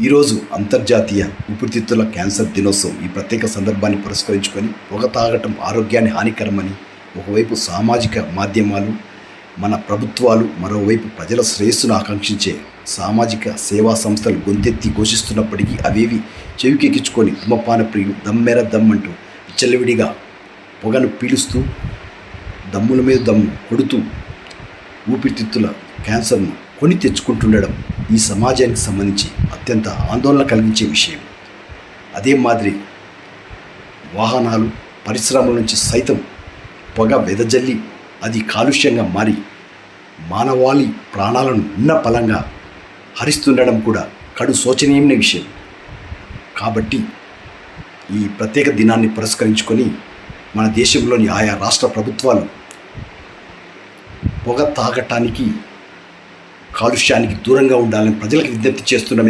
ఈరోజు అంతర్జాతీయ ఊపిరితిత్తుల క్యాన్సర్ దినోత్సవం. ఈ ప్రత్యేక సందర్భాన్ని పురస్కరించుకొని పొగ తాగటం ఆరోగ్యాన్ని హానికరమని ఒకవైపు సామాజిక మాధ్యమాలు, మన ప్రభుత్వాలు, మరోవైపు ప్రజల శ్రేయస్సును ఆకాంక్షించే సామాజిక సేవా సంస్థలు గొంతెత్తి ఘోషిస్తున్నప్పటికీ అవేవి చెవికెక్కించుకొని ధూమపాన ప్రియులు దమ్మెర దమ్మంటూ విచ్చలవిడిగా పొగను పీలుస్తూ దమ్ముల మీద దమ్ము కొడుతూ ఊపిరితిత్తుల క్యాన్సర్ను కొని తెచ్చుకుంటుండడం ఈ సమాజానికి సంబంధించి అత్యంత ఆందోళన కలిగించే విషయం. అదే మాదిరి వాహనాలు, పరిశ్రమల నుంచి సైతం పొగ వెదజల్లి అది కాలుష్యంగా మారి మానవాళి ప్రాణాలను ఉన్న పలంగా హరిస్తుండడం కూడా కడు శోచనీయమైన విషయం. కాబట్టి ఈ ప్రత్యేక దినాన్ని పురస్కరించుకొని మన దేశంలోని ఆయా రాష్ట్ర ప్రభుత్వాలు పొగ తాగటానికి, కాలుష్యానికి దూరంగా ఉండాలని ప్రజలకు విజ్ఞప్తి చేస్తున్నాం.